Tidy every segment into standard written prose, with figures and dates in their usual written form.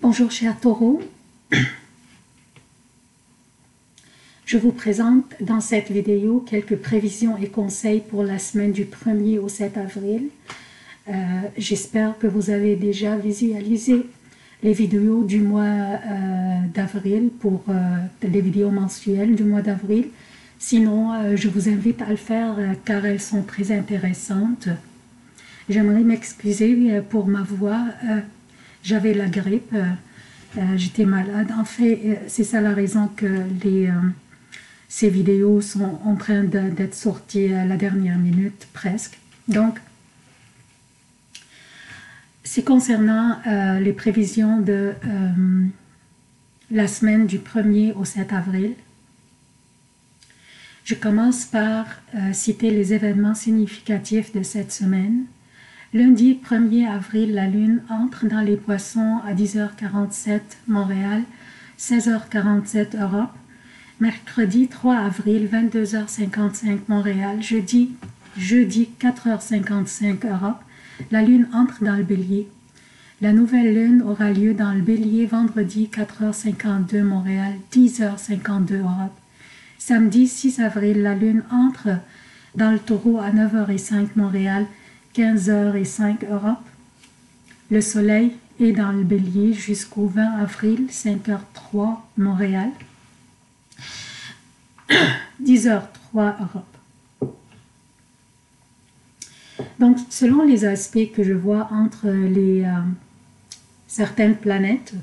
Bonjour chers taureaux, je vous présente dans cette vidéo quelques prévisions et conseils pour la semaine du 1er au 7 avril. J'espère que vous avez déjà visualisé les vidéos du mois d'avril pour les vidéos mensuelles du mois d'avril. Sinon, je vous invite à le faire car elles sont très intéressantes. J'aimerais m'excuser pour ma voix. J'avais la grippe, j'étais malade. En fait, c'est ça la raison que ces vidéos sont en train d'être sorties à la dernière minute, presque. Donc, c'est concernant les prévisions de la semaine du 1er au 7 avril. Je commence par citer les événements significatifs de cette semaine. Lundi 1er avril, la Lune entre dans les Poissons à 10h47 Montréal, 16h47 Europe. Mercredi 3 avril, 22h55 Montréal. Jeudi 4h55 Europe. La Lune entre dans le Bélier. La nouvelle Lune aura lieu dans le Bélier vendredi 4h52 Montréal, 10h52 Europe. Samedi 6 avril, la Lune entre dans le Taureau à 9h05 Montréal, 15h05 Europe. Le Soleil est dans le Bélier jusqu'au 20 avril, 5h03 Montréal, 10h03 Europe. Donc, selon les aspects que je vois entre certaines planètes,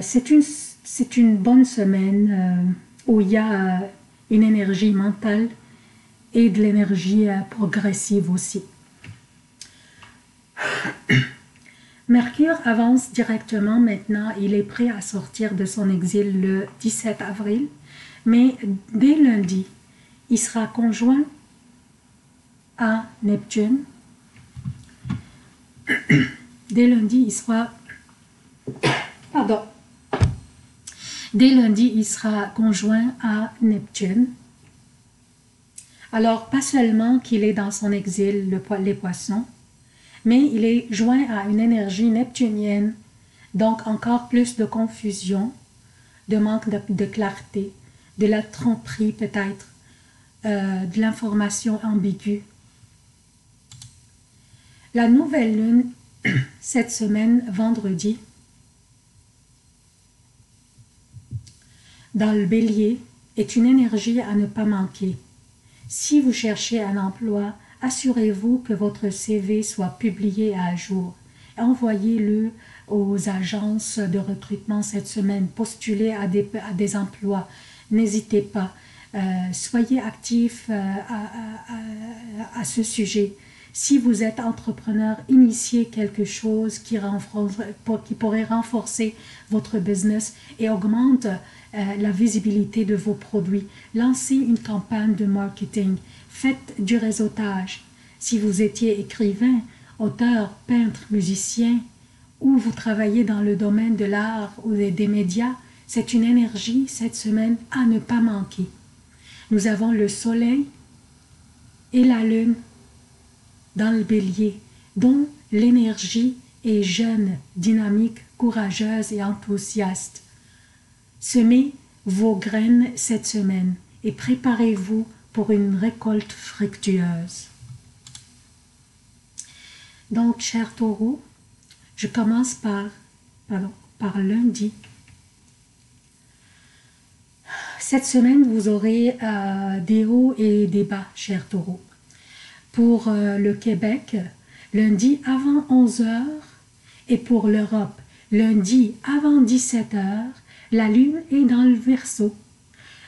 c'est une bonne semaine où il y a une énergie mentale et de l'énergie progressive aussi. Mercure avance directement maintenant, il est prêt à sortir de son exil le 17 avril, mais dès lundi, il sera conjoint à Neptune. Dès lundi, il sera... Pardon. Dès lundi, il sera conjoint à Neptune. Alors, pas seulement qu'il est dans son exil, les Poissons, mais il est joint à une énergie neptunienne, donc encore plus de confusion, de manque de clarté, de la tromperie peut-être, de l'information ambiguë. La nouvelle lune, cette semaine, vendredi, dans le Bélier, est une énergie à ne pas manquer. Si vous cherchez un emploi, assurez-vous que votre CV soit publié à jour. Envoyez-le aux agences de recrutement cette semaine. Postulez à des emplois. N'hésitez pas. Soyez actifs à ce sujet. Si vous êtes entrepreneur, initiez quelque chose qui pourrait renforcer votre business et augmente la visibilité de vos produits. Lancez une campagne de marketing. Faites du réseautage. Si vous étiez écrivain, auteur, peintre, musicien, ou vous travaillez dans le domaine de l'art ou des médias, c'est une énergie cette semaine à ne pas manquer. Nous avons le Soleil et la Lune dans le Bélier, dont l'énergie est jeune, dynamique, courageuse et enthousiaste. Semez vos graines cette semaine et préparez-vous pour une récolte fructueuse. Donc, chers taureaux, je commence par lundi. Cette semaine, vous aurez des hauts et des bas, chers taureaux. Pour le Québec, lundi avant 11h, et pour l'Europe, lundi avant 17h, la Lune est dans le Verseau.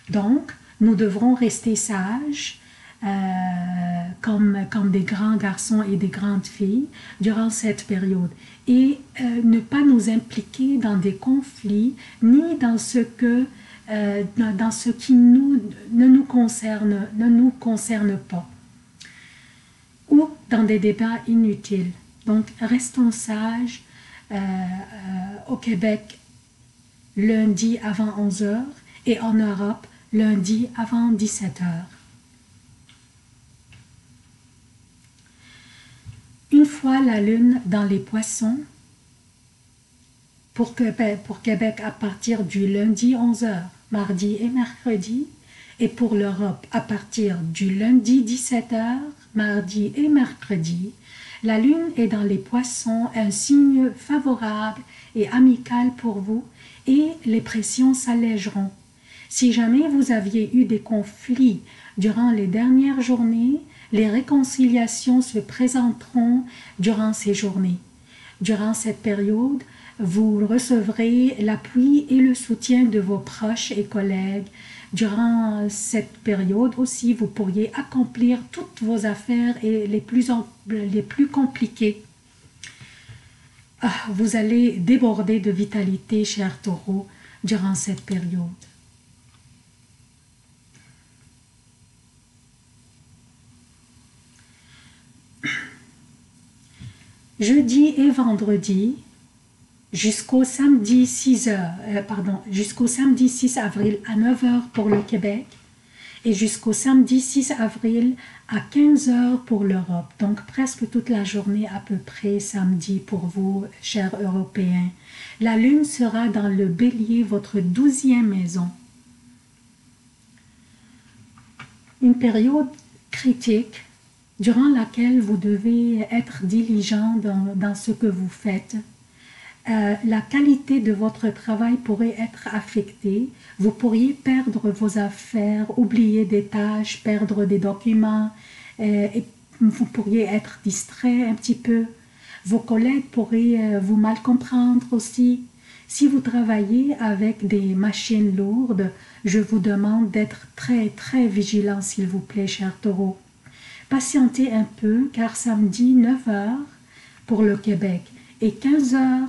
Donc, nous devrons rester sages, comme des grands garçons et des grandes filles, durant cette période. Et ne pas nous impliquer dans des conflits, ni dans ce qui ne nous concerne pas, ou dans des débats inutiles. Donc, restons sages. Au Québec, lundi avant 11h, et en Europe, lundi avant 17h. Une fois la Lune dans les Poissons, pour Québec à partir du lundi 11 heures, mardi et mercredi, et pour l'Europe à partir du lundi 17 heures, mardi et mercredi. La lune est dans les poissons, un signe favorable et amical pour vous, et les pressions s'allégeront. Si jamais vous aviez eu des conflits durant les dernières journées, les réconciliations se présenteront durant ces journées. Durant cette période, vous recevrez l'appui et le soutien de vos proches et collègues. Durant cette période aussi, vous pourriez accomplir toutes vos affaires et les plus compliquées. Vous allez déborder de vitalité, chers taureaux, durant cette période. Jeudi et vendredi, jusqu'au samedi 6 avril à 9 h pour le Québec et jusqu'au samedi 6 avril à 15 h pour l'Europe. Donc presque toute la journée à peu près samedi pour vous, chers Européens. La lune sera dans le Bélier, votre 12e maison. Une période critique durant laquelle vous devez être diligent dans ce que vous faites. La qualité de votre travail pourrait être affectée. Vous pourriez perdre vos affaires, oublier des tâches, perdre des documents, et vous pourriez être distrait un petit peu. Vos collègues pourraient vous mal comprendre aussi. Si vous travaillez avec des machines lourdes, je vous demande d'être très très vigilant s'il vous plaît, chers taureaux. Patientez un peu car samedi 9 h pour le Québec et 15 h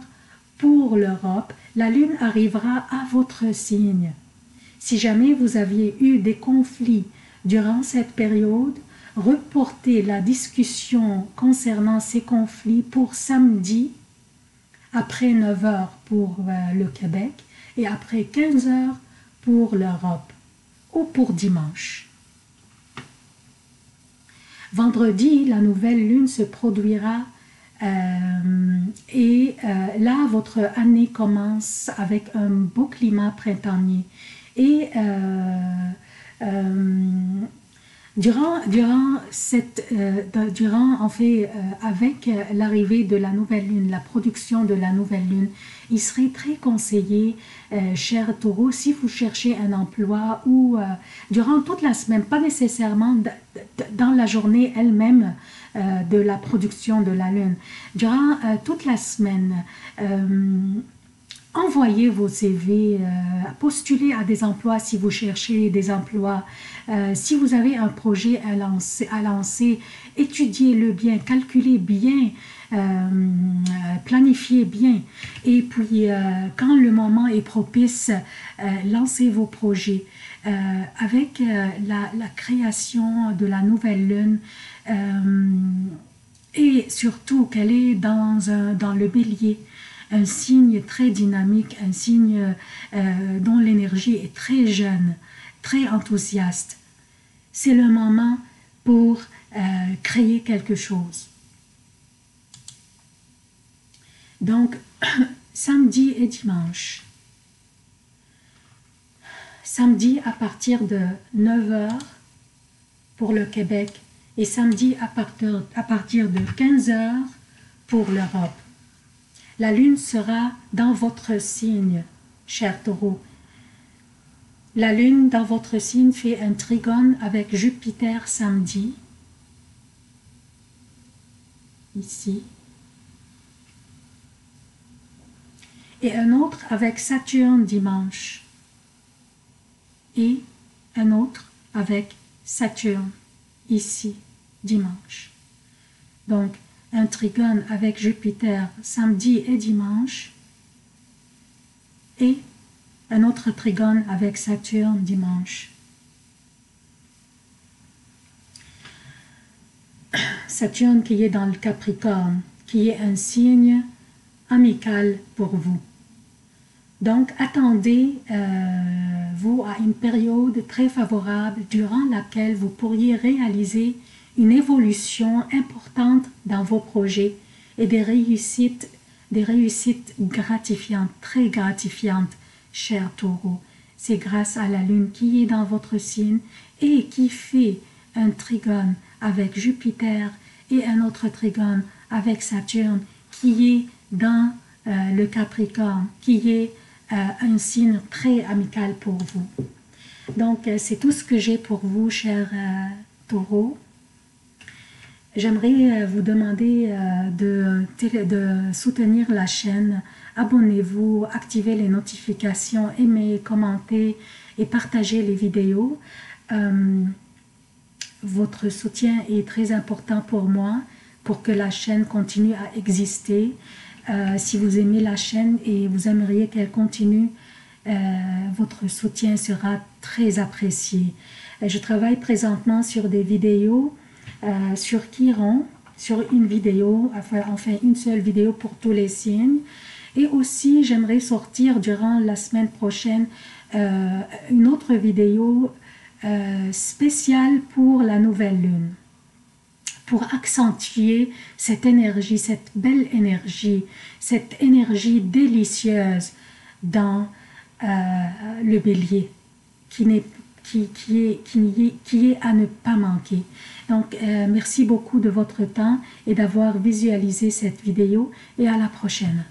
pour l'Europe, la lune arrivera à votre signe. Si jamais vous aviez eu des conflits durant cette période, reportez la discussion concernant ces conflits pour samedi après 9 h pour le Québec et après 15 h pour l'Europe ou pour dimanche. Vendredi, la nouvelle lune se produira et là, votre année commence avec un beau climat printanier. Et avec l'arrivée de la nouvelle lune, la production de la nouvelle lune, il serait très conseillé, chers taureaux, si vous cherchez un emploi ou durant toute la semaine, pas nécessairement dans la journée elle-même de la production de la lune, durant toute la semaine, envoyez vos CV, postulez à des emplois si vous cherchez des emplois. Si vous avez un projet à lancer, étudiez-le bien, calculez bien, planifiez bien. Et puis, quand le moment est propice, lancez vos projets. Avec la création de la nouvelle lune, et surtout qu'elle est dans le bélier, un signe très dynamique, un signe dont l'énergie est très jeune, très enthousiaste. C'est le moment pour créer quelque chose. Donc, samedi et dimanche. Samedi à partir de 9 h pour le Québec et samedi à partir de 15 h pour l'Europe. La lune sera dans votre signe, chers taureaux. La lune dans votre signe fait un trigone avec Jupiter samedi, ici, et un autre avec Saturne dimanche, et un autre avec Saturne, ici, dimanche. Donc, un trigone avec Jupiter samedi et dimanche, et un autre trigone avec Saturne dimanche. Saturne qui est dans le Capricorne, qui est un signe amical pour vous. Donc, attendez-vous à une période très favorable durant laquelle vous pourriez réaliser une évolution importante dans vos projets et des réussites des réussites gratifiantes, très gratifiantes, cher Taureau. C'est grâce à la lune qui est dans votre signe et qui fait un trigone avec Jupiter et un autre trigone avec Saturne qui est dans le Capricorne, qui est un signe très amical pour vous. Donc, c'est tout ce que j'ai pour vous, cher Taureau. J'aimerais vous demander de soutenir la chaîne. Abonnez-vous, activez les notifications, aimez, commentez et partagez les vidéos. Votre soutien est très important pour moi, pour que la chaîne continue à exister. Si vous aimez la chaîne et vous aimeriez qu'elle continue, votre soutien sera très apprécié. Je travaille présentement sur des vidéos sur Chiron, sur une vidéo, enfin une seule vidéo pour tous les signes. Et aussi, j'aimerais sortir durant la semaine prochaine une autre vidéo spéciale pour la nouvelle lune, pour accentuer cette énergie, cette belle énergie, cette énergie délicieuse dans le bélier, qui est à ne pas manquer. Donc, merci beaucoup de votre temps et d'avoir visualisé cette vidéo et à la prochaine.